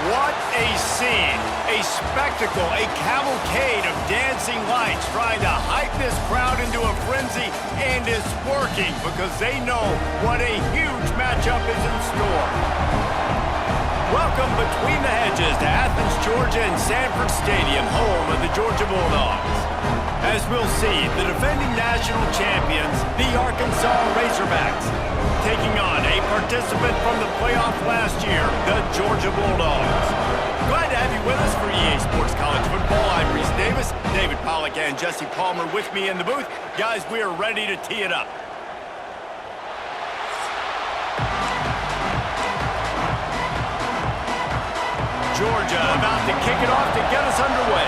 What a scene, a spectacle, a cavalcade of dancing lights trying to hype this crowd into a frenzy, and it's working because they know what a huge matchup is in store. Welcome between the hedges to Athens, Georgia and Sanford Stadium, home of the Georgia Bulldogs. As we'll see, the defending national champions, the Arkansas Razorbacks, taking on a participant from the playoff last year, the Georgia Bulldogs. Glad to have you with us for EA Sports College Football. I'm Reese Davis, David Pollack and Jesse Palmer with me in the booth. Guys, we are ready to tee it up. Georgia about to kick it off to get us underway.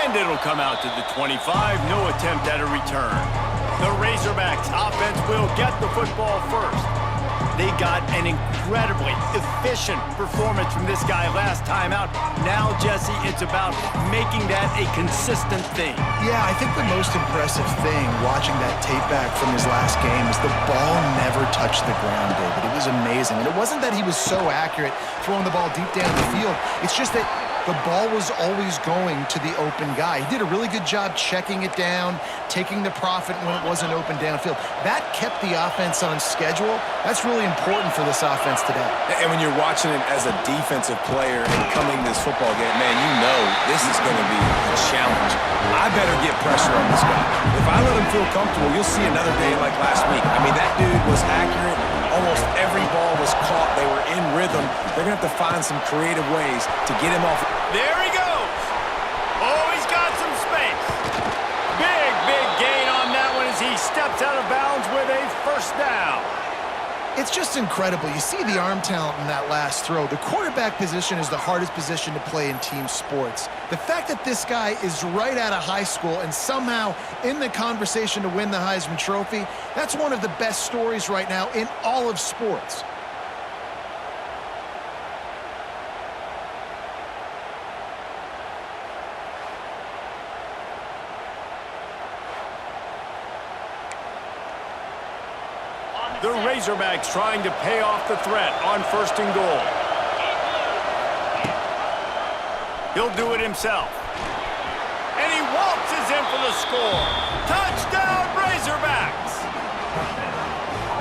And it'll come out to the 25, no attempt at a return. The Razorbacks offense will get the football first. They got an incredibly efficient performance from this guy last time out. Now, Jesse, it's about making that a consistent thing. Yeah, I think the most impressive thing watching that tape back from his last game is the ball never touched the ground, David. It was amazing. And it wasn't that he was so accurate throwing the ball deep down the field. It's just that the ball was always going to the open guy. He did a really good job checking it down, taking the profit when it wasn't open downfield. That kept the offense on schedule. That's really important for this offense today. And when you're watching it as a defensive player and coming this football game, man, you know this is going to be a challenge. I better get pressure on this guy. If I let him feel comfortable, you'll see another day like last week. I mean, that dude was accurate. Almost every ball was caught. They were in rhythm. They're going to have to find some creative ways to get him off. There he goes. Oh, he's got some space. Big gain on that one as he steps out of bounds with a first down. It's just incredible. You see the arm talent in that last throw. The quarterback position is the hardest position to play in team sports. The fact that this guy is right out of high school and somehow in the conversation to win the Heisman Trophy, that's one of the best stories right now in all of sports. The Razorbacks trying to pay off the threat on 1st and goal. He'll do it himself. And he waltzes in for the score. Touchdown, Razorbacks!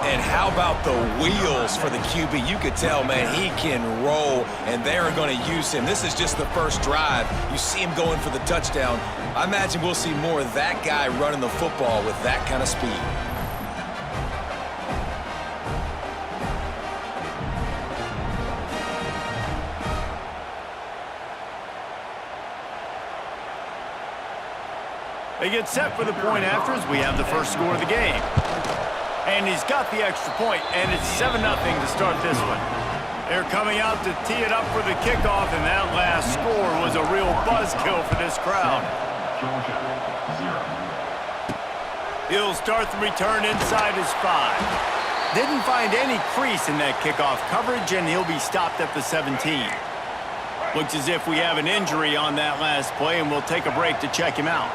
And how about the wheels for the QB? You could tell, man, he can roll, and they're going to use him. This is just the first drive. You see him going for the touchdown. I imagine we'll see more of that guy running the football with that kind of speed. They get set for the point after as we have the first score of the game. And he's got the extra point, and it's 7-0 to start this one. They're coming out to tee it up for the kickoff, and that last score was a real buzzkill for this crowd. He'll start the return inside his 5. Didn't find any crease in that kickoff coverage, and he'll be stopped at the 17. Looks as if we have an injury on that last play, and we'll take a break to check him out.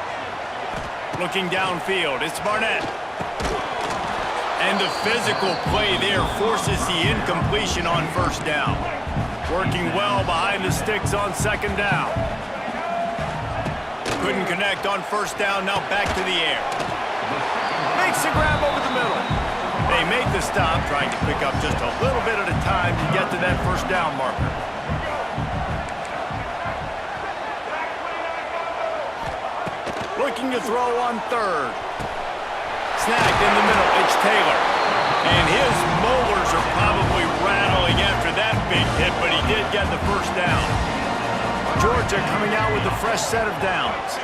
Looking downfield, it's Barnett. And the physical play there forces the incompletion on 1st down. Working well behind the sticks on 2nd down. Couldn't connect on 1st down, now back to the air. Makes the grab over the middle. They make the stop, trying to pick up just a little bit at a time to get to that 1st down marker. Looking to throw on 3rd. Snagged in the middle, it's Taylor. And his molars are probably rattling after that big hit, but he did get the 1st down. Georgia coming out with a fresh set of downs.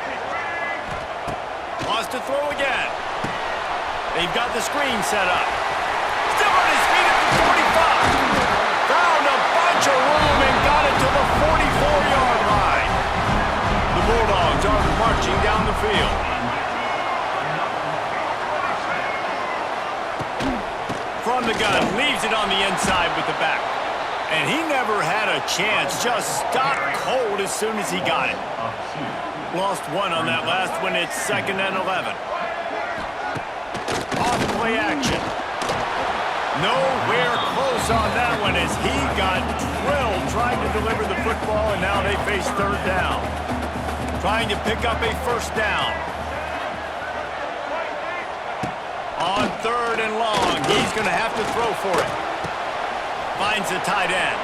Wants to throw again. They've got the screen set up. Still on his feet at the 45. Found a bunch of room and got it to the 44-yard line. The Bulldogs are marching down the field. From the gun, leaves it on the inside with the back. And he never had a chance, just stopped cold as soon as he got it. Lost one on that last one, it's 2nd and 11. Off play action. Nowhere close on that one as he got drilled trying to deliver the football, and now they face third down. Trying to pick up a first down. On third and long, he's going to have to throw for it. Finds the tight end.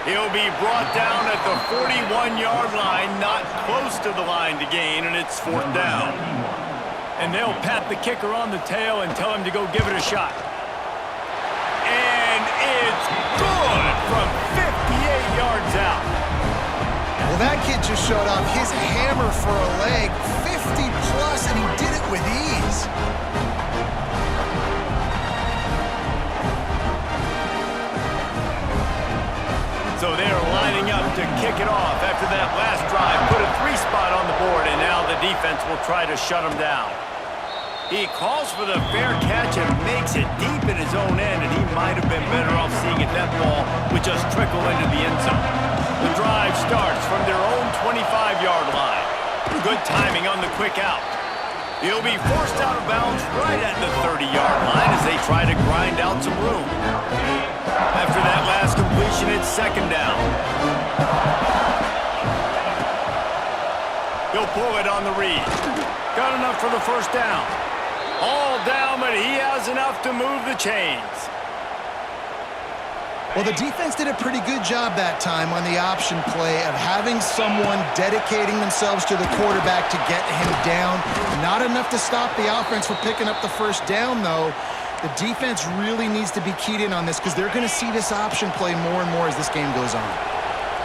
He'll be brought down at the 41-yard line, not close to the line to gain, and it's fourth down. And they'll pat the kicker on the tail and tell him to go give it a shot. And it's good from 58 yards out. Well, that kid just showed off his hammer for a leg, 50-plus, and he did it with ease. So they're lining up to kick it off after that last drive. Put a 3-spot on the board, and now the defense will try to shut them down. He calls for the fair catch and makes it deep in his own end, and he might have been better off seeing it that ball would just trickle into the end zone. The drive starts from their own 25-yard line. Good timing on the quick out. He'll be forced out of bounds right at the 30-yard line as they try to grind out some room. After that last completion, it's second down. He'll pull it on the read. Got enough for the first down. All down, but he has enough to move the chains. Well, the defense did a pretty good job that time on the option play of having someone dedicating themselves to the quarterback to get him down. Not enough to stop the offense from picking up the first down, though. The defense really needs to be keyed in on this because they're going to see this option play more and more as this game goes on.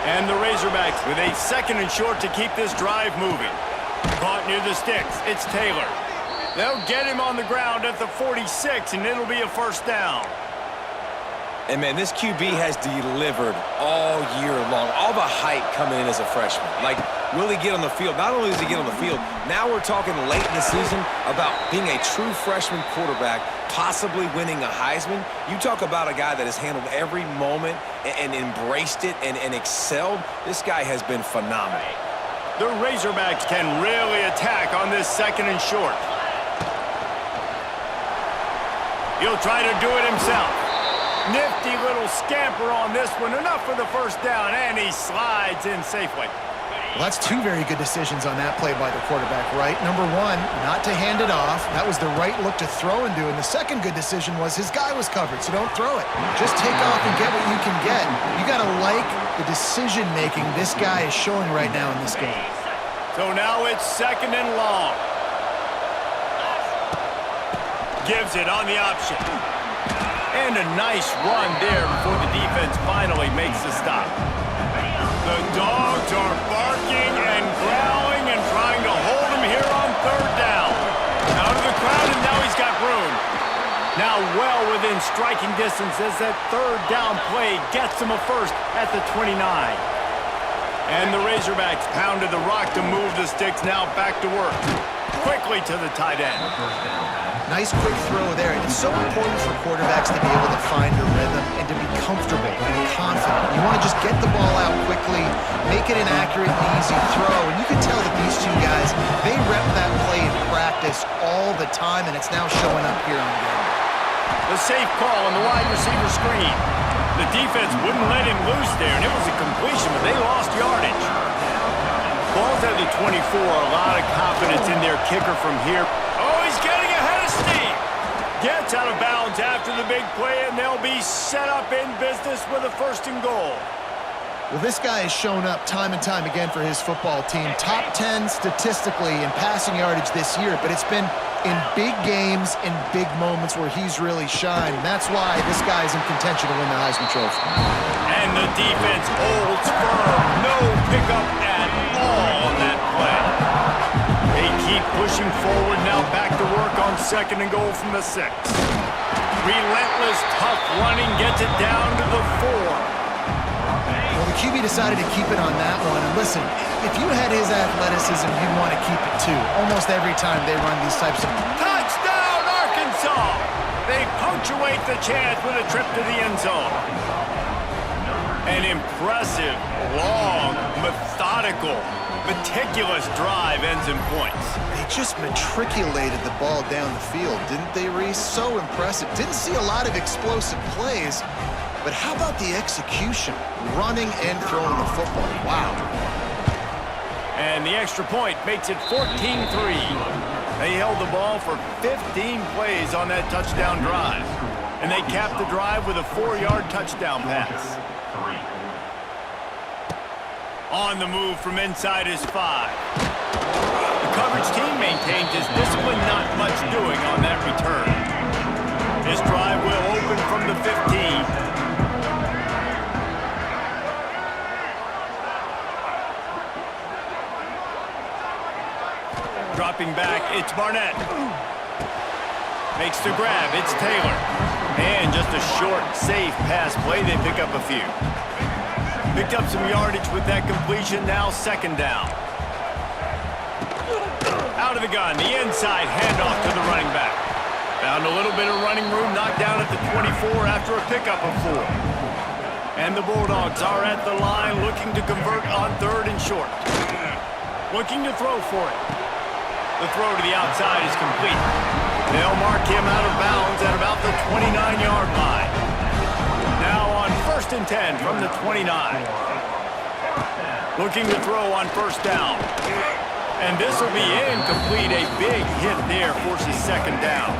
And the Razorbacks with a second and short to keep this drive moving. Caught near the sticks. It's Taylor. They'll get him on the ground at the 46, and it'll be a first down. And, man, this QB has delivered all year long. All the hype coming in as a freshman. Like, will he get on the field? Not only does he get on the field, now we're talking late in the season about being a true freshman quarterback, possibly winning a Heisman. You talk about a guy that has handled every moment and embraced it and excelled. This guy has been phenomenal. The Razorbacks can really attack on this second and short. He'll try to do it himself. Nifty little scamper on this one. Enough for the first down, and he slides in safely. Well, that's two very good decisions on that play by the quarterback, right? Number one, not to hand it off. That was the right look to throw into. And the second good decision was his guy was covered, so don't throw it. Just take off and get what you can get. You got to like the decision-making this guy is showing right now in this game. So now it's second and long. Gives it on the option. And a nice run there before the defense finally makes the stop. The Dogs are barking and growling and trying to hold him here on third down. Out of the crowd, and now he's got room. Now well within striking distance as that third down play gets him a first at the 29. And the Razorbacks pounded the rock to move the sticks, now back to work. Quickly to the tight end. Nice quick throw there. And it's so important for quarterbacks to be able to find a rhythm and to be comfortable and confident. You want to just get the ball out quickly, make it an accurate and easy throw. And you can tell that these two guys, they rep that play in practice all the time, and it's now showing up here on game. The safe call on the wide receiver screen. The defense wouldn't let him loose there, and it was a completion, but they lost yardage. Ball's at the 24, a lot of confidence in their kicker from here. Oh, he's getting ahead of steam. Gets out of bounds after the big play, and they'll be set up in business with a first and goal. Well, this guy has shown up time and time again for his football team. Top 10 statistically in passing yardage this year, but it's been in big games, in big moments where he's really shined. And that's why this guy is in contention to win the Heisman Trophy. And the defense holds firm. No pickup at all on that play. They keep pushing forward, now back to work on second and goal from the 6. Relentless, tough running gets it down to the 4. Well, the QB decided to keep it on that one. And listen, if you had his athleticism, you'd want to keep it too. Almost every time they run these types of... Touchdown, Arkansas! They punctuate the chance with a trip to the end zone. An impressive, long, methodical meticulous drive ends in points. They just matriculated the ball down the field, didn't they, Reese? So impressive. Didn't see a lot of explosive plays, but how about the execution? Running and throwing the football. Wow. And the extra point makes it 14-3. They held the ball for 15 plays on that touchdown drive. And they capped the drive with a 4-yard touchdown pass. On the move from inside his 5. The coverage team maintains his discipline, not much doing on that return. This drive will open from the 15. Dropping back, it's Barnett. Makes the grab, it's Taylor. And just a short, safe pass play, they pick up a few. Picked up some yardage with that completion, now second down. Out of the gun, the inside handoff to the running back. Found a little bit of running room, knocked down at the 24 after a pickup of 4. And the Bulldogs are at the line looking to convert on 3rd and short. Looking to throw for it. The throw to the outside is complete. They'll mark him out of bounds at about the 29-yard line. Now on 1st and 10 from the 29. Looking to throw on 1st down. And this will be incomplete. A big hit there forces 2nd down.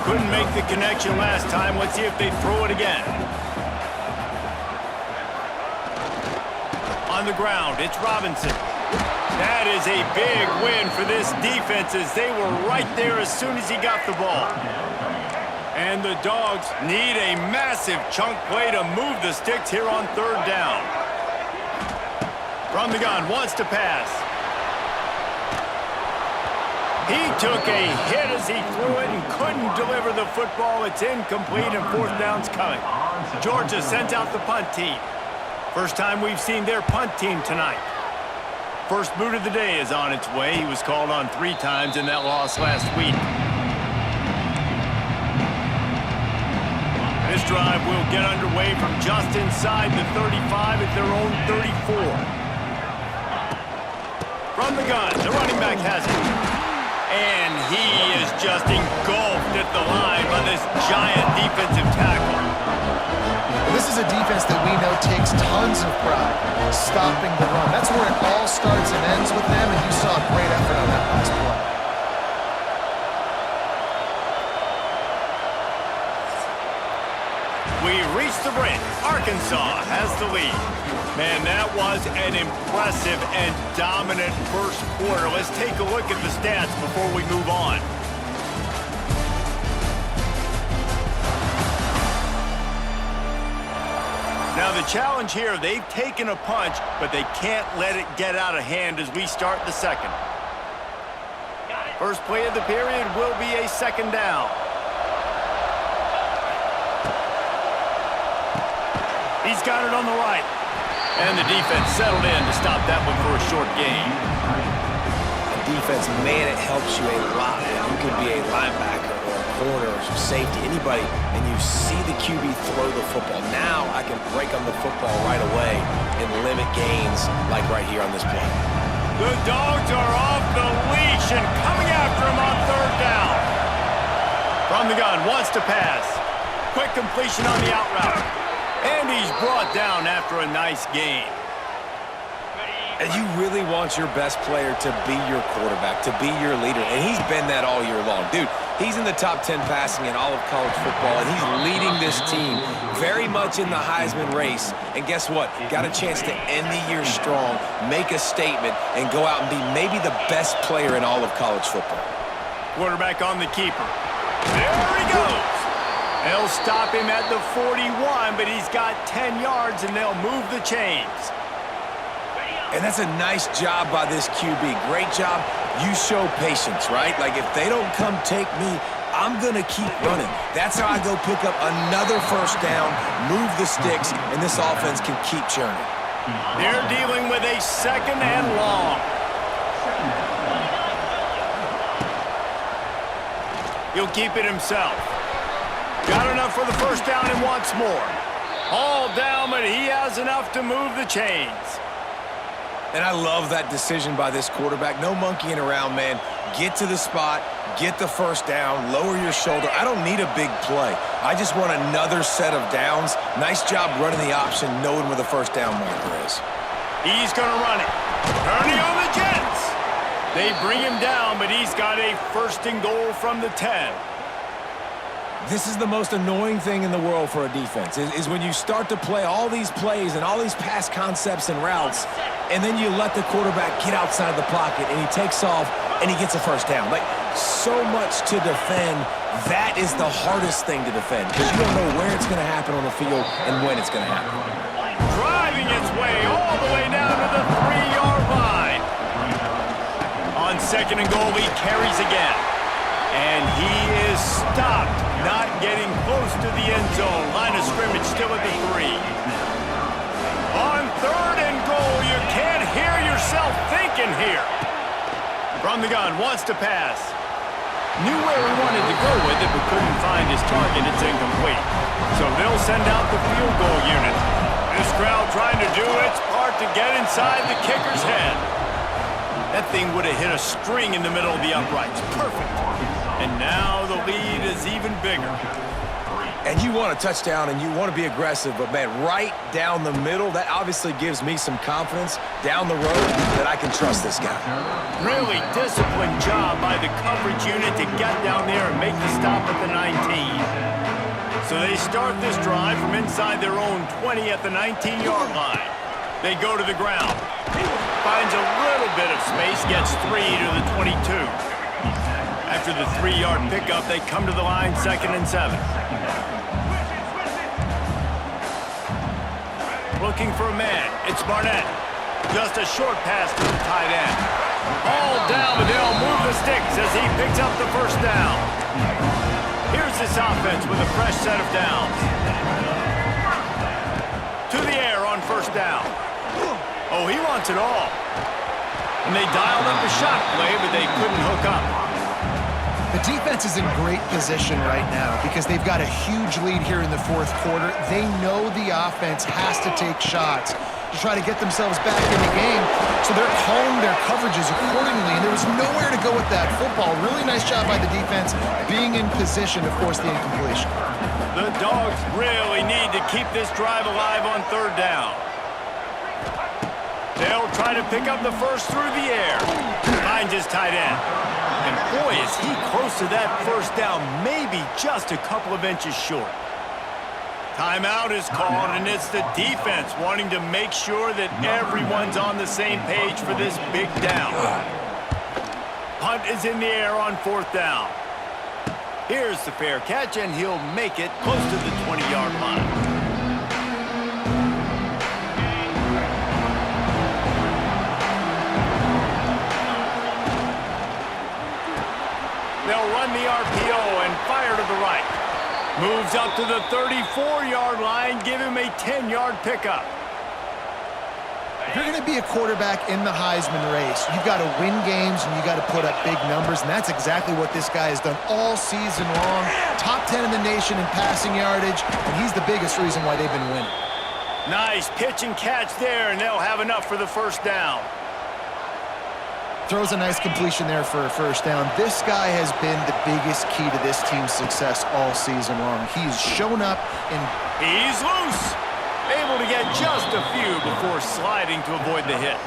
Couldn't make the connection last time. Let's see if they throw it again. On the ground, it's Robinson. That is a big win for this defense as they were right there as soon as he got the ball. And the Dogs need a massive chunk play to move the sticks here on 3rd down. From the gun, wants to pass. He took a hit as he threw it and couldn't deliver the football. It's incomplete and 4th down's coming. Georgia sends out the punt team. First time we've seen their punt team tonight. First boot of the day is on its way. He was called on 3 times in that loss last week. This drive will get underway from just inside the 35 at their own 34. From the gun, the running back has it. And he is just engulfed at the line by this giant defensive tackle. This is a defense that we know takes tons of pride stopping the run. That's where it all starts and ends with them, and you saw a great effort on that last play. We reach the break. Arkansas has the lead. Man, that was an impressive and dominant first quarter. Let's take a look at the stats before we move on. Now the challenge here, they've taken a punch, but they can't let it get out of hand as we start the 2nd. First play of the period will be a 2nd down. He's got it on the right. And the defense settled in to stop that one for a short gain. The defense, man, it helps you a lot. You can be a linebacker or a corner or some safety, anybody, and you see the QB throw the football. Now I can break on the football right away and limit gains like right here on this play. The Dogs are off the leash and coming after him on 3rd down. From the gun, wants to pass. Quick completion on the out route. And he's brought down after a nice gain. And you really want your best player to be your quarterback, to be your leader. And he's been that all year long. Dude, he's in the top 10 passing in all of college football, and he's leading this team very much in the Heisman race. And guess what? Got a chance to end the year strong, make a statement, and go out and be maybe the best player in all of college football. Quarterback on the keeper. There he goes. They'll stop him at the 41, but he's got 10 yards, and they'll move the chains. And that's a nice job by this QB. Great job. You show patience, right? Like, if they don't come take me, I'm going to keep running. That's how I go pick up another 1st down, move the sticks, and this offense can keep churning. They're dealing with a 2nd and long. He'll keep it himself. Got enough for the 1st down and wants more. All down, but he has enough to move the chains. And I love that decision by this quarterback. No monkeying around, man. Get to the spot, get the first down, lower your shoulder. I don't need a big play. I just want another set of downs. Nice job running the option, knowing where the first down marker is. He's going to run it. Turning on the Jets. They bring him down, but he's got a first and goal from the 10. This is the most annoying thing in the world for a defense, is when you start to play all these plays and all these pass concepts and routes, and then you let the quarterback get outside the pocket, and he takes off, and he gets a first down. Like, so much to defend. That is the hardest thing to defend, because you don't know where it's going to happen on the field and when it's going to happen. Driving its way all the way down to the 3-yard line. On second and goal, he carries again. And he is stopped, not getting close to the end zone. Line of scrimmage still at the 3. On third and goal, you can't hear yourself thinking here. From the gun, wants to pass. Knew where he wanted to go with it, but couldn't find his target. It's incomplete. So they'll send out the field goal unit. This crowd trying to do its part to get inside the kicker's head. That thing would have hit a string in the middle of the uprights. Perfect. And now the lead is even bigger. And you want a touchdown and you want to be aggressive, but, man, right down the middle, that obviously gives me some confidence down the road that I can trust this guy. Really disciplined job by the coverage unit to get down there and make the stop at the 19. So they start this drive from inside their own 20 at the 19-yard line. They go to the ground. Finds a little bit of space, gets 3 to the 22. After the 3-yard pickup, they come to the line, 2nd and 7. Looking for a man. It's Barnett. Just a short pass to the tight end. All down, but they'll move the sticks as he picks up the first down. Here's this offense with a fresh set of downs. To the air on first down. Oh, he wants it all. And they dialed up a shot play, but they couldn't hook up. The defense is in great position right now because they've got a huge lead here in the fourth quarter. They know the offense has to take shots to try to get themselves back in the game, so they're calling their coverages accordingly, and there was nowhere to go with that football. Really nice job by the defense being in position to force the incompletion. The Dogs really need to keep this drive alive on third down. They'll try to pick up the first through the air. Finds his tight end. And boy, is he close to that first down, maybe just a couple of inches short. Timeout is called, and it's the defense wanting to make sure that everyone's on the same page for this big down. Punt is in the air on fourth down. Here's the fair catch, and he'll make it close to the 20-yard line. They'll run the RPO and fire to the right. Moves up to the 34-yard line, give him a 10-yard pickup. If you're going to be a quarterback in the Heisman race, you've got to win games and you've got to put up big numbers, and that's exactly what this guy has done all season long. Top 10 in the nation in passing yardage, and he's the biggest reason why they've been winning. Nice pitch and catch there, and they'll have enough for the first down. Throws a nice completion there for a first down. This guy has been the biggest key to this team's success all season long. He's shown up and he's loose. Able to get just a few before sliding to avoid the hits.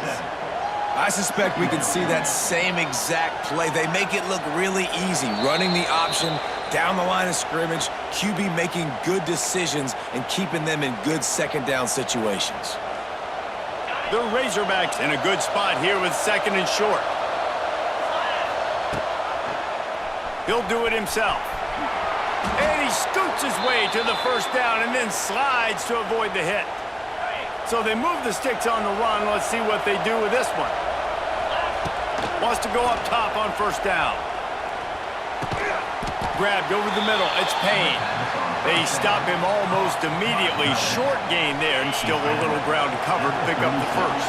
I suspect we can see that same exact play. They make it look really easy, running the option down the line of scrimmage, QB making good decisions and keeping them in good second down situations. The Razorbacks in a good spot here with 2nd and short. He'll do it himself. And he scoots his way to the first down and then slides to avoid the hit. So they move the sticks on the run. Let's see what they do with this one. Wants to go up top on first down. Grabbed over the middle. It's Payne. They stop him almost immediately. Short gain there and still a little ground to cover to pick up the first.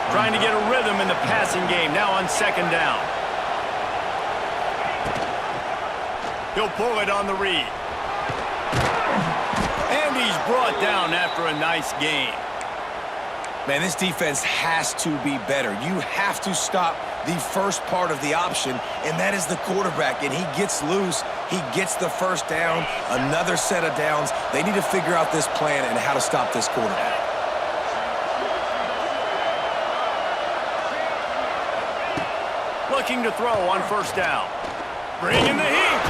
Trying to get a rhythm in the passing game now on second down. He'll pull it on the read. And he's brought down after a nice gain. Man, this defense has to be better. You have to stop the first part of the option, and that is the quarterback. And he gets loose. He gets the first down, another set of downs. They need to figure out this plan and how to stop this quarterback. Looking to throw on first down. Bringing the heat.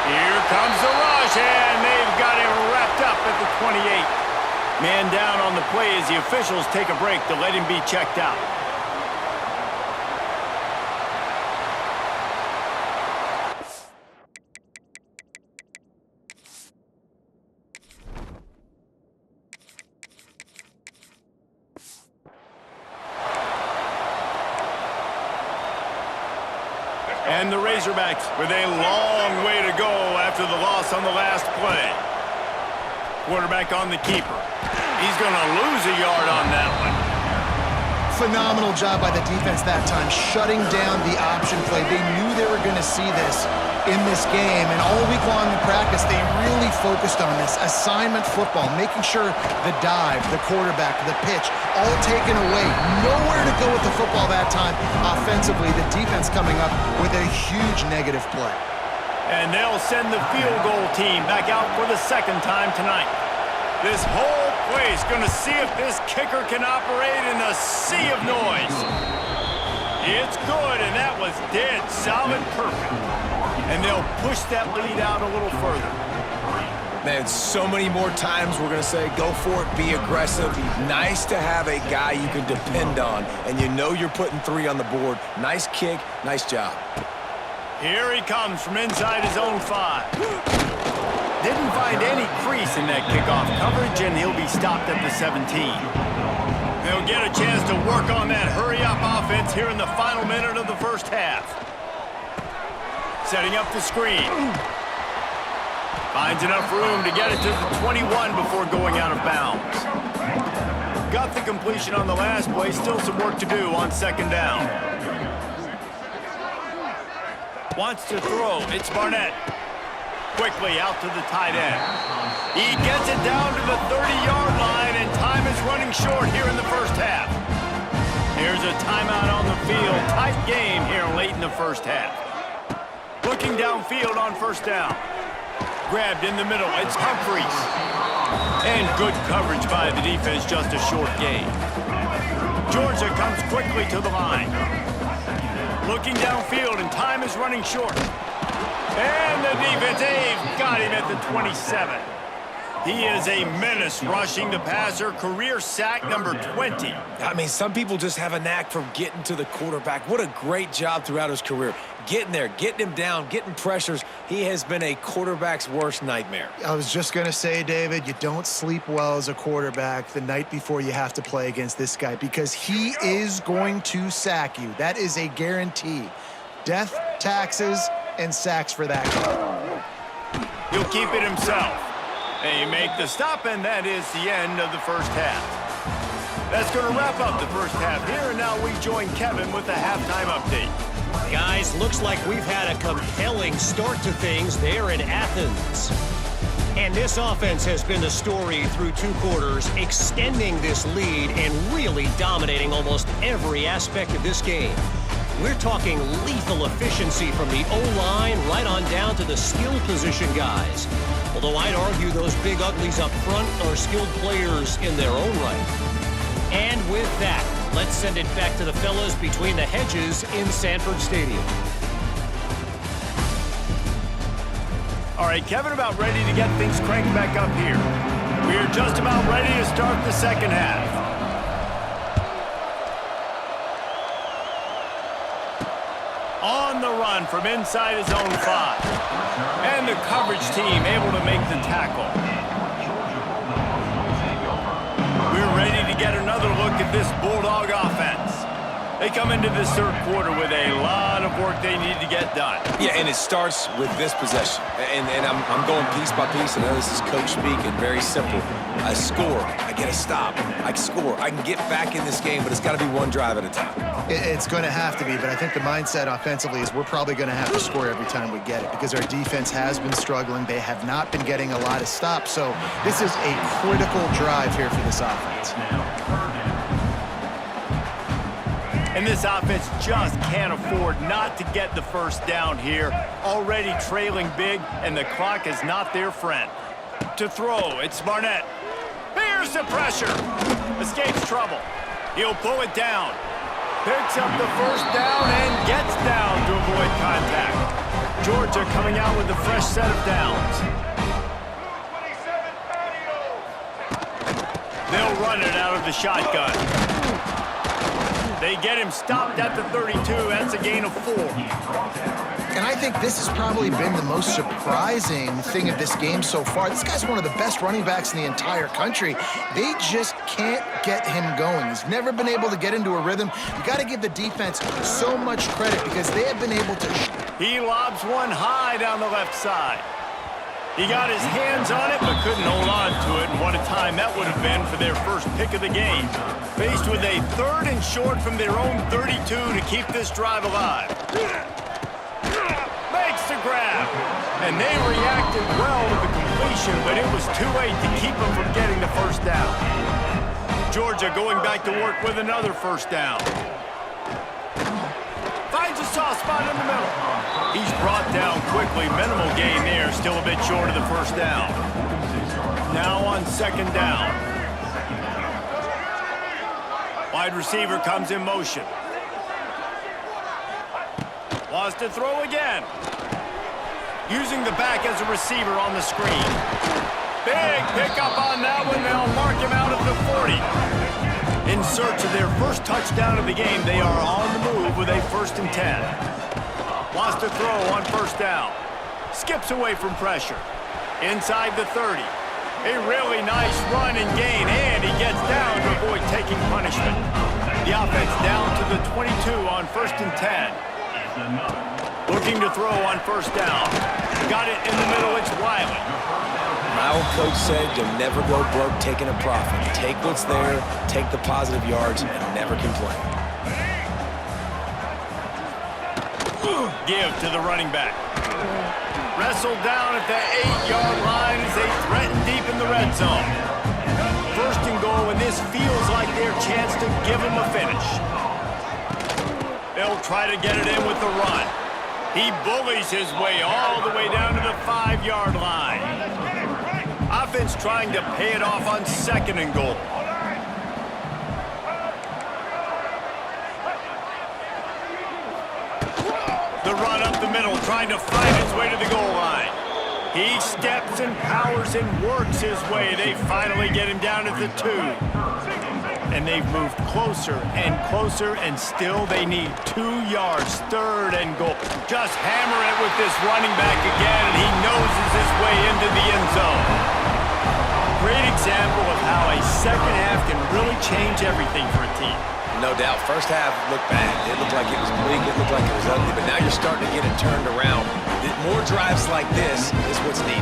Here comes the rush, and they've got him wrapped up at the 28. Man down on the play as the officials take a break to let him be checked out. And the Razorbacks with a long way to go after the loss on the last play. Quarterback on the keeper. He's going to lose a yard on that one. Phenomenal job by the defense that time, shutting down the option play. They knew they were going to see this in this game, and all week long in practice, they really focused on this assignment football, making sure the dive, the quarterback, the pitch, all taken away. Nowhere to go with the football that time offensively. The defense coming up with a huge negative play. And they'll send the field goal team back out for the second time tonight. This whole place going to see if this kicker can operate in a sea of noise. It's good, and that was dead solid perfect. And they'll push that lead out a little further. Man, so many more times we're going to say, go for it, be aggressive. Nice to have a guy you can depend on, and you know you're putting 3 on the board. Nice kick, nice job. Here he comes from inside his own 5. Didn't find any crease in that kickoff coverage, and he'll be stopped at the 17. They'll get a chance to work on that hurry-up offense here in the final minute of the first half. Setting up the screen. Finds enough room to get it to the 21 before going out of bounds. Got the completion on the last play, still some work to do on second down. Wants to throw, it's Barnett. Quickly out to the tight end. He gets it down to the 30-yard line, and time is running short here in the first half. Here's a timeout on the field. Tight game here late in the first half. Looking downfield on first down. Grabbed in the middle, it's Humphries. And good coverage by the defense, just a short gain. Georgia comes quickly to the line. Looking downfield, and time is running short. And the defense, they've got him at the 27. He is a menace rushing the passer, career sack number 20. I mean, some people just have a knack for getting to the quarterback. What a great job throughout his career. Getting there, getting him down, getting pressures. He has been a quarterback's worst nightmare. I was just going to say, David, you don't sleep well as a quarterback the night before you have to play against this guy because he is going to sack you. That is a guarantee. Death, taxes, and sacks for that guy. He'll keep it himself. They make the stop, and that is the end of the first half. That's going to wrap up the first half here, and now we join Kevin with the halftime update. Guys, looks like we've had a compelling start to things there in Athens. And this offense has been the story through 2 quarters, extending this lead and really dominating almost every aspect of this game. We're talking lethal efficiency from the O-line right on down to the skill position guys. Although I'd argue those big uglies up front are skilled players in their own right. And with that, let's send it back to the fellas between the hedges in Sanford Stadium. All right, Kevin, about ready to get things cranked back up here. We're just about ready to start the second half. On the run from inside his own 5. And the coverage team able to make the tackle. We're ready to get another look at this Bulldog offense. They come into this third quarter with a lot of work they need to get done. Yeah, and it starts with this possession. And I'm going piece by piece. I know this is coach speaking, very simple. I score, I get a stop, I score. I can get back in this game, but it's got to be one drive at a time. It's going to have to be, but I think the mindset offensively is we're probably going to have to score every time we get it because our defense has been struggling. They have not been getting a lot of stops, so this is a critical drive here for this offense. And this offense just can't afford not to get the first down here. Already trailing big, and the clock is not their friend. To throw, it's Barnett. Here's the pressure. Escapes trouble. He'll pull it down. Picks up the first down and gets down to avoid contact. Georgia coming out with a fresh set of downs. They'll run it out of the shotgun. They get him stopped at the 32. That's a gain of 4. And I think this has probably been the most surprising thing of this game so far. This guy's one of the best running backs in the entire country. They just can't get him going. He's never been able to get into a rhythm. You got to give the defense so much credit because they have been able to... He lobs one high down the left side. He got his hands on it, but couldn't hold on to it, and what a time that would have been for their first pick of the game. Faced with a 3rd and short from their own 32 to keep this drive alive. Makes the grab, and they reacted well to the completion, but it was too late to keep them from getting the first down. Georgia going back to work with another first down. Finds a soft spot in the middle. He's brought down quickly. Minimal gain there. Still a bit short of the first down. Now on 2nd down. Wide receiver comes in motion. Wants to throw again. Using the back as a receiver on the screen. Big pickup on that one. They'll mark him out at the 40. In search of their first touchdown of the game, they are on the move with a 1st and 10. Wants to throw on 1st down. Skips away from pressure. Inside the 30. A really nice run and gain, and he gets down to avoid taking punishment. The offense down to the 22 on 1st and 10. Looking to throw on 1st down. Got it in the middle, it's Wiley. My old coach said you'll never go broke taking a profit. Take what's there, take the positive yards, and never complain. Give to the running back. Wrestled down at the 8-yard line as they threaten deep in the red zone. 1st and goal, and this feels like their chance to give them a finish. They'll try to get it in with the run. He bullies his way all the way down to the 5-yard line. Offense trying to pay it off on 2nd and goal. The run up the middle, trying to find his way to the goal line. He steps and powers and works his way. They finally get him down at the 2. And they've moved closer and closer, and still they need 2 yards, 3rd and goal. Just hammer it with this running back again, and he noses his way into the end zone. Great example of how a 2nd half can really change everything for a team. No doubt. First half looked bad. It looked like it was bleak. It looked like it was ugly. But now you're starting to get it turned around. More drives like this is what's needed.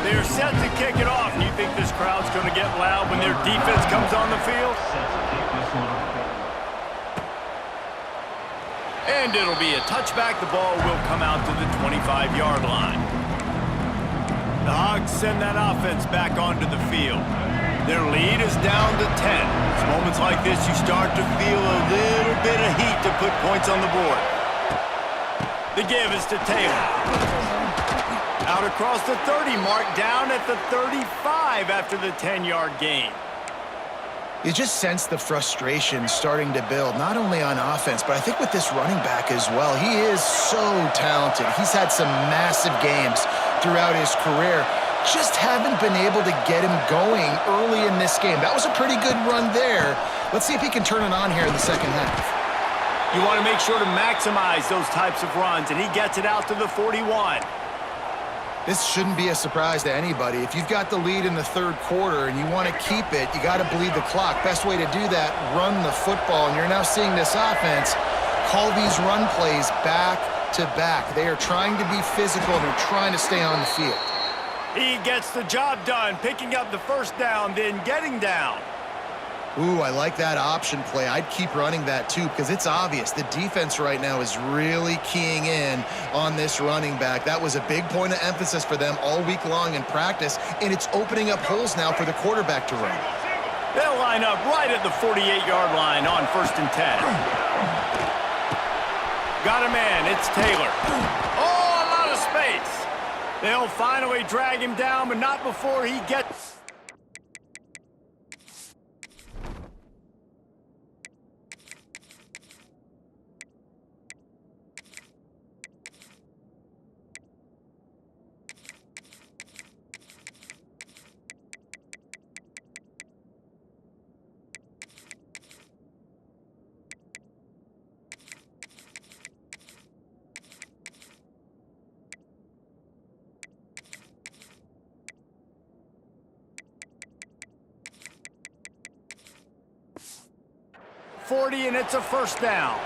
They're set to kick it off. Do you think this crowd's going to get loud when their defense comes on the field? And it'll be a touchback. The ball will come out to the 25-yard line. The Hogs send that offense back onto the field. Their lead is down to 10. It's moments like this you start to feel a little bit of heat to put points on the board. The give is to Taylor. Out across the 30 mark, down at the 35 after the 10-yard gain. You just sense the frustration starting to build, not only on offense, but I think with this running back as well. He is so talented. He's had some massive games throughout his career. Just haven't been able to get him going early in this game. That was a pretty good run there. Let's see if he can turn it on here in the 2nd half. You want to make sure to maximize those types of runs, and he gets it out to the 41. This shouldn't be a surprise to anybody. If you've got the lead in the 3rd quarter and you want to keep it, you got to bleed the clock. Best way to do that, run the football. And you're now seeing this offense call these run plays back to back. They are trying to be physical, and they're trying to stay on the field. He gets the job done, picking up the first down, then getting down. Ooh, I like that option play. I'd keep running that too because it's obvious. The defense right now is really keying in on this running back. That was a big point of emphasis for them all week long in practice, and it's opening up holes now for the quarterback to run. They'll line up right at the 48-yard line on 1st and 10. Got a man. It's Taylor. Oh, a lot of space. They'll finally drag him down, but not before he gets... and it's a 1st down.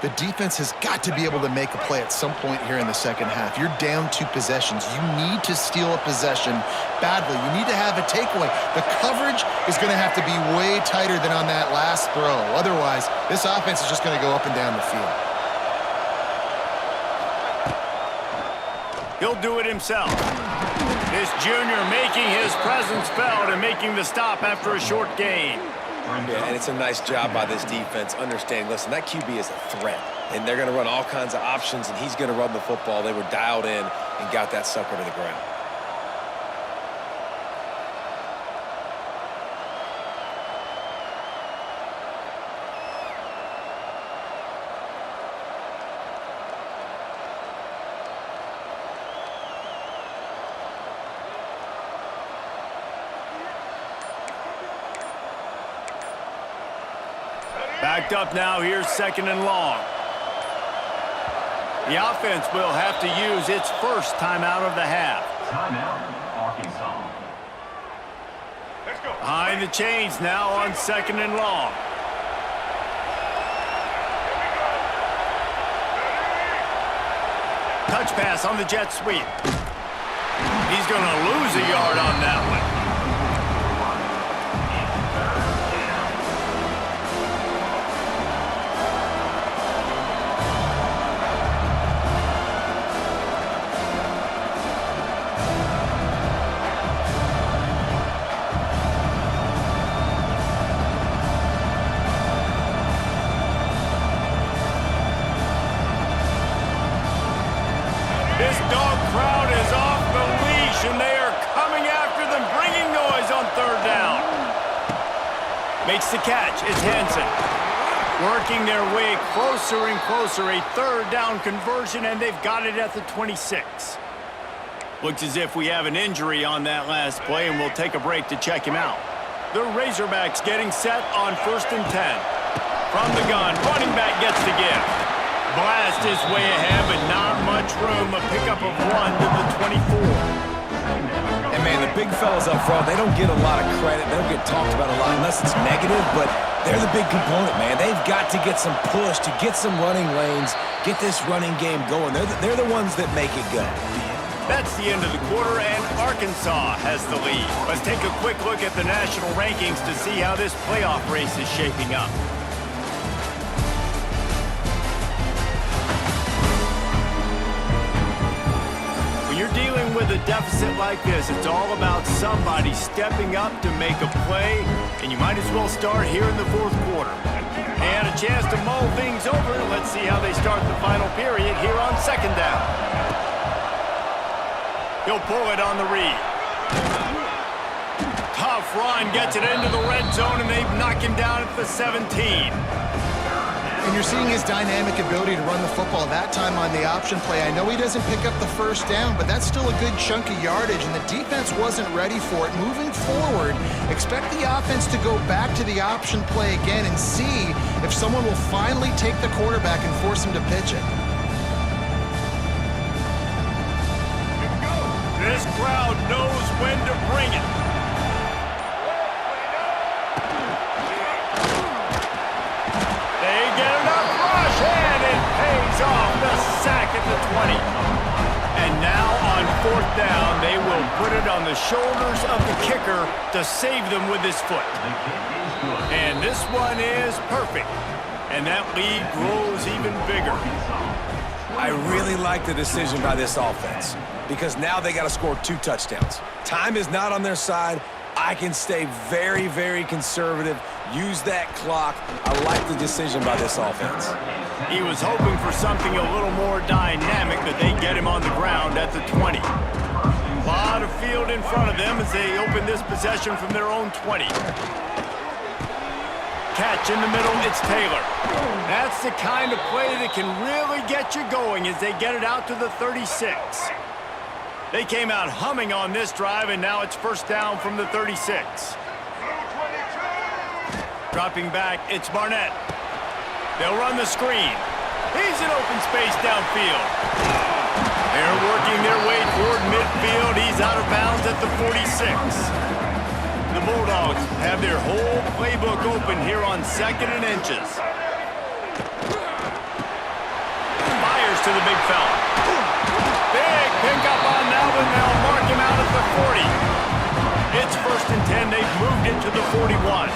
The defense has got to be able to make a play at some point here in the second half. You're down 2 possessions. You need to steal a possession badly. You need to have a takeaway. The coverage is going to have to be way tighter than on that last throw. Otherwise, this offense is just going to go up and down the field. He'll do it himself. This junior making his presence felt and making the stop after a short gain. Yeah, and it's a nice job by this defense understanding, listen, that QB is a threat, and they're going to run all kinds of options, and he's going to run the football. They were dialed in and got that sucker to the ground. Backed up now, here's 2nd and long. The offense will have to use its first timeout of the half. Timeout, Arkansas. Let's go. Behind the chains now on 2nd and long. Touch pass on the jet sweep. He's going to lose a yard on that one. This dog crowd is off the leash, and they are coming after them, bringing noise on 3rd down. Makes the catch. It's Hansen. Working their way closer and closer. A 3rd down conversion, and they've got it at the 26. Looks as if we have an injury on that last play, and we'll take a break to check him out. The Razorbacks getting set on 1st and 10. From the gun, running back gets the give. Blast his way ahead, but not much room. A pickup of 1 to the 24. And, man, the big fellas up front, they don't get a lot of credit. They don't get talked about a lot unless it's negative, but they're the big component, man. They've got to get some push, to get some running lanes, get this running game going. They're the ones that make it go. That's the end of the quarter, and Arkansas has the lead. Let's take a quick look at the national rankings to see how this playoff race is shaping up. You're dealing with a deficit like this, it's all about somebody stepping up to make a play, and you might as well start here in the 4th quarter. And a chance to mull things over. Let's see how they start the final period here on 2nd down. He'll pull it on the read. Tough run, gets it into the red zone, and they've knocked him down at the 17. And you're seeing his dynamic ability to run the football that time on the option play. I know he doesn't pick up the 1st down, but that's still a good chunk of yardage, and the defense wasn't ready for it. Moving forward, expect the offense to go back to the option play again and see if someone will finally take the quarterback and force him to pitch it. This crowd knows when to bring it. They get enough rush, and it pays off. The sack at the 20. And now on 4th down, they will put it on the shoulders of the kicker to save them with his foot. And this one is perfect. And that lead grows even bigger. I really like the decision by this offense because now they got to score 2 touchdowns. Time is not on their side. I can stay very, very conservative, use that clock. I like the decision by this offense. He was hoping for something a little more dynamic, but they get him on the ground at the 20. A lot of field in front of them as they open this possession from their own 20. Catch in the middle, it's Taylor. That's the kind of play that can really get you going as they get it out to the 36. They came out humming on this drive, and now it's first down from the 36. Dropping back, it's Barnett. They'll run the screen. He's in open space downfield. They're working their way toward midfield. He's out of bounds at the 46. The Bulldogs have their whole playbook open here on 2nd and inches. Fires to the big fella. Big pickup on that one. They'll mark him out at the 40. It's 1st and 10. They've moved it to the 41.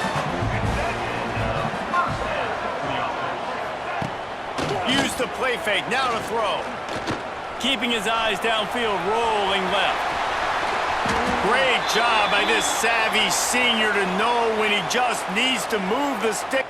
Use the play fake. Now to throw. Keeping his eyes downfield, rolling left. Great job by this savvy senior to know when he just needs to move the stick.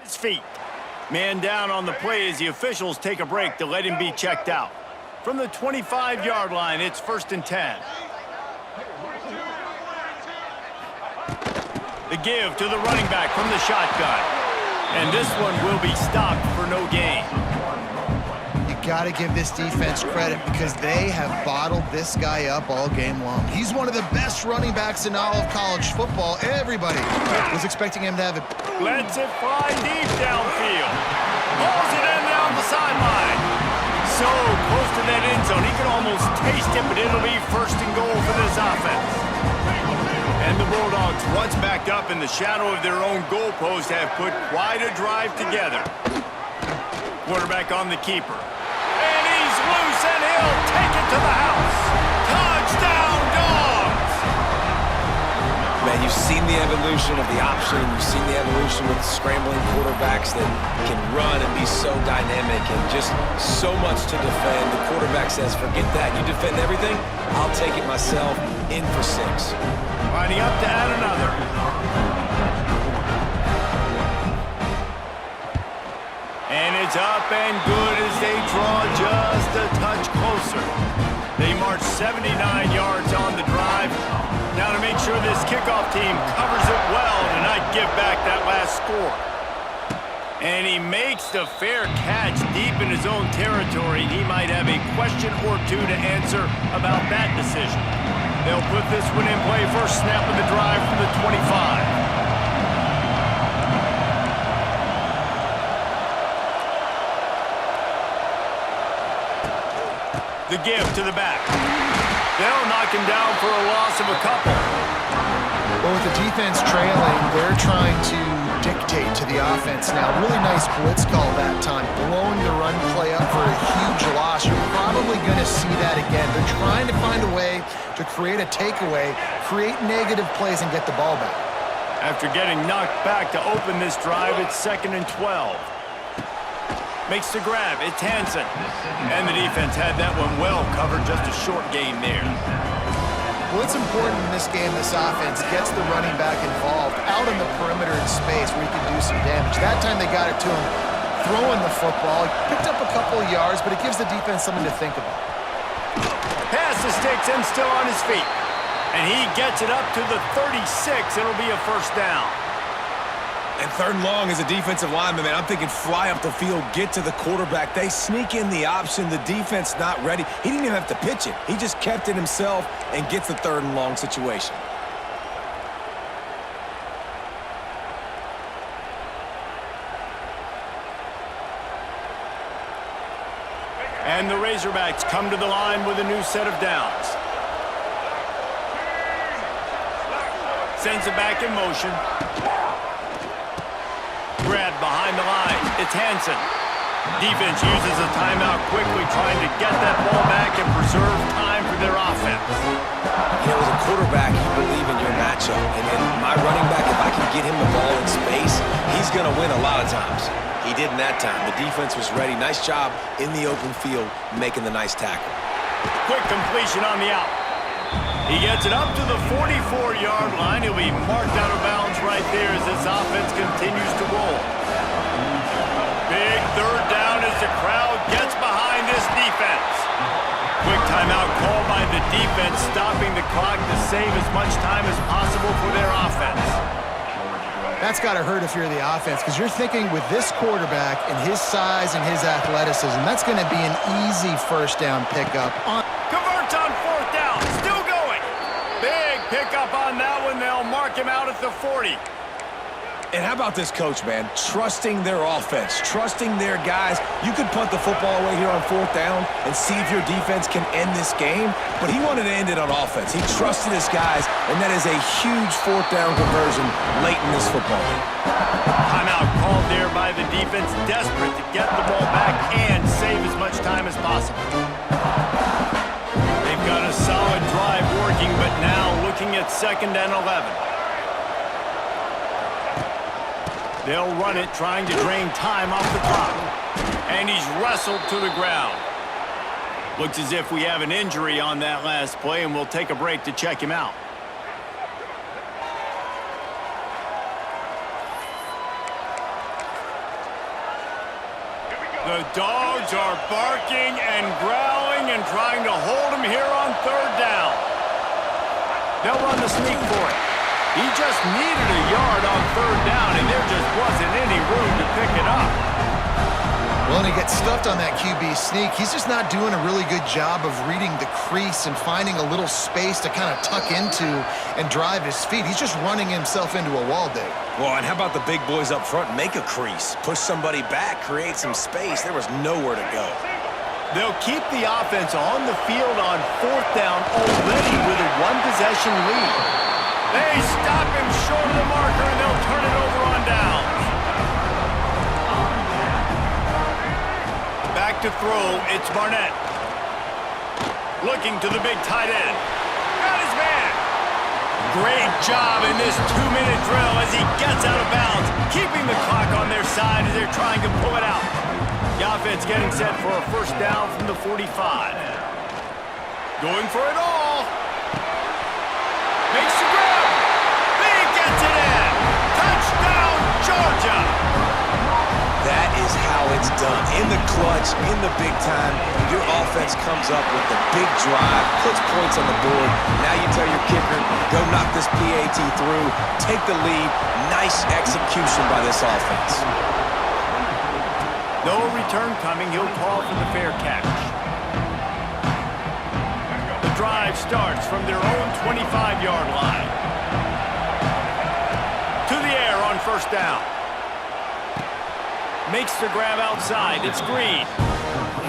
Feet. Man down on the play as the officials take a break to let him be checked out. From the 25-yard line, it's 1st and 10. The give to the running back from the shotgun. And this one will be stopped for no gain. Got to give this defense credit because they have bottled this guy up all game long. He's one of the best running backs in all of college football. Everybody was expecting him to have it. Lets it fly deep downfield. Pulls it in down the sideline. So close to that end zone, he can almost taste it, but it'll be 1st and goal for this offense. And the Bulldogs, once backed up in the shadow of their own goalpost, have put quite a drive together. Quarterback on the keeper. Loose, and he'll take it to the house. Touchdown, Dogs! Man, you've seen the evolution of the option. You've seen the evolution with scrambling quarterbacks that can run and be so dynamic and just so much to defend. The quarterback says, forget that. You defend everything, I'll take it myself. In for 6. Lining up to add another. And it's up and good as they draw just a touch closer. They march 79 yards on the drive. Now to make sure this kickoff team covers it well and not give back that last score. And he makes the fair catch deep in his own territory. He might have a question or two to answer about that decision. They'll put this one in play. First snap of the drive from the 25. The give to the back. They'll knock him down for a loss of a couple. Well, with the defense trailing, they're trying to dictate to the offense now. Really nice blitz call that time. Blowing the run play up for a huge loss. You're probably going to see that again. They're trying to find a way to create a takeaway, create negative plays, and get the ball back. After getting knocked back to open this drive, it's 2nd and 12. Makes the grab. It's Hansen. And the defense had that one well covered. Just a short gain there. Well, it's important in this game this offense gets the running back involved out in the perimeter in space where he can do some damage. That time they got it to him throwing the football. He picked up a couple of yards, but it gives the defense something to think about. Pass the sticks and still on his feet. And he gets it up to the 36. It'll be a first down. And third and long as a defensive lineman, man, I'm thinking fly up the field, get to the quarterback. They sneak in the option. The defense not ready. He didn't even have to pitch it. He just kept it himself and gets the third and long situation. And the Razorbacks come to the line with a new set of downs. Sends it back in motion. Grab behind the line. It's Hansen. Defense uses a timeout quickly, trying to get that ball back and preserve time for their offense. You know, as a quarterback, you believe in your matchup. And then my running back, if I can get him the ball in space, he's going to win a lot of times. He did in that time. The defense was ready. Nice job in the open field, making the nice tackle. Quick completion on the out. He gets it up to the 44-yard line. He'll be marked out of bounds right there as this offense continues to roll. Big third down as the crowd gets behind this defense. Quick timeout called by the defense, stopping the clock to save as much time as possible for their offense. That's got to hurt if you're the offense, because you're thinking with this quarterback and his size and his athleticism, that's going to be an easy first down pickup. Converts on fourth down. Still going. Big pickup on that one. They'll mark him out at the 40. And how about this coach, man? Trusting their offense, trusting their guys. You could punt the football away here on fourth down and see if your defense can end this game, but he wanted to end it on offense. He trusted his guys, and that is a huge fourth down conversion late in this football game. Timeout called there by the defense, desperate to get the ball back and save as much time as possible. They've got a solid drive working, but now looking at 2nd and 11. They'll run it, trying to drain time off the clock. And he's wrestled to the ground. Looks as if we have an injury on that last play, and we'll take a break to check him out. The Dogs are barking and growling and trying to hold him here on third down. They'll run the sneak for it. He just needed a yard on third down, and there just wasn't any room to pick it up. Well, and he gets stuffed on that QB sneak. He's just not doing a really good job of reading the crease and finding a little space to kind of tuck into and drive his feet. He's just running himself into a wall, Dave. Well, and how about the big boys up front? Make a crease, push somebody back, create some space. There was nowhere to go. They'll keep the offense on the field on fourth down already with a one-possession lead. They stop him short of the marker, and they'll turn it over on downs. Back to throw, it's Barnett. Looking to the big tight end. Got his man. Great job in this 2-minute drill as he gets out of bounds, keeping the clock on their side as they're trying to pull it out. The offense getting set for a first down from the 45. Going for it all. Makes the grab. Big gets it in. Touchdown, Georgia. That is how it's done. In the clutch, in the big time, your offense comes up with the big drive, puts points on the board. Now you tell your kicker, go knock this PAT through, take the lead. Nice execution by this offense. No return coming. He'll call for the fair catch. The drive starts from their own 25-yard line. To the air on first down. Makes the grab outside. It's Green.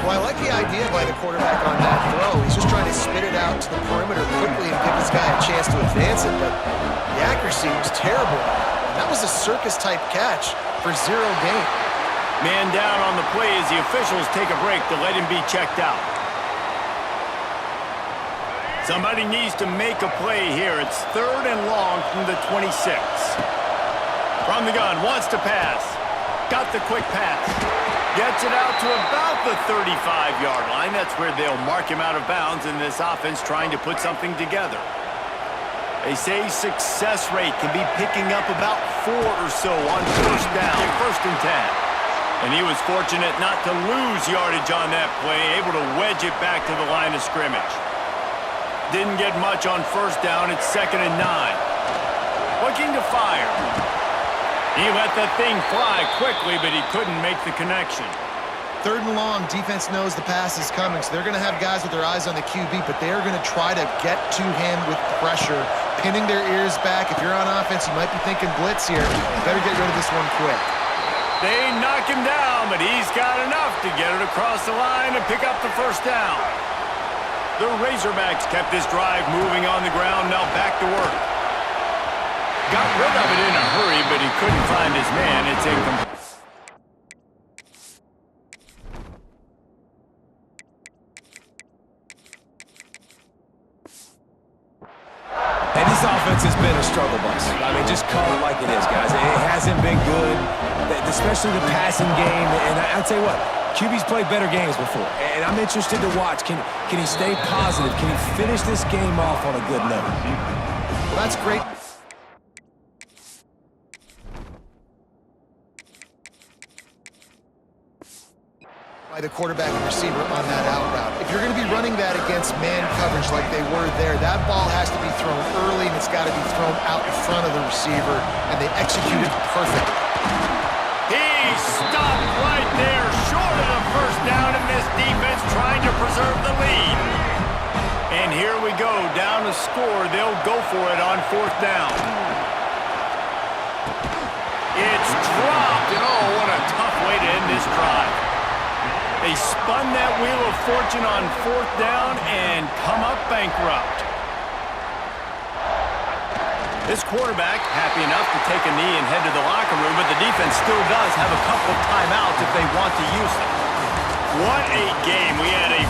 Well, I like the idea by the quarterback on that throw. He's just trying to spit it out to the perimeter quickly and give this guy a chance to advance it, but the accuracy was terrible. And that was a circus-type catch for 0 gain. Man down on the play as the officials take a break to let him be checked out. Somebody needs to make a play here. It's 3rd and long from the 26. From the gun, wants to pass. Got the quick pass. Gets it out to about the 35-yard line. That's where they'll mark him out of bounds in this offense trying to put something together. They say success rate can be picking up about 4 or so on first down, 1st and 10. And he was fortunate not to lose yardage on that play, able to wedge it back to the line of scrimmage. Didn't get much on 1st down. It's 2nd and 9. Looking to fire. He let that thing fly quickly, but he couldn't make the connection. 3rd and long, defense knows the pass is coming, so they're going to have guys with their eyes on the QB, but they're going to try to get to him with pressure, pinning their ears back. If you're on offense, you might be thinking blitz here. You better get rid of this one quick. They knock him down, but he's got enough to get it across the line and pick up the 1st down. The Razorbacks kept this drive moving on the ground, now back to work. Got rid of it in a hurry, but he couldn't find his man. It's incomplete. And this offense has been a struggle bus. I mean, just call it like it is, guys. It hasn't been good, especially the passing game. And I'd say what? QB's played better games before. And I'm interested to watch. Can he stay positive? Can he finish this game off on a good note? Well, that's great. By the quarterback and receiver on that out route. If you're going to be running that against man coverage like they were there, that ball has to be thrown early and it's got to be thrown out in front of the receiver, and they executed perfectly. He stopped right there, short of the 1st down, and this defense trying to preserve the lead. And here we go, down to score. They'll go for it on 4th down. It's dropped, and oh, what a tough way to end this drive. They spun that wheel of fortune on 4th down and come up bankrupt. This quarterback happy enough to take a knee and head to the locker room, but the defense still does have a couple of timeouts if they want to use them. What a game. We had a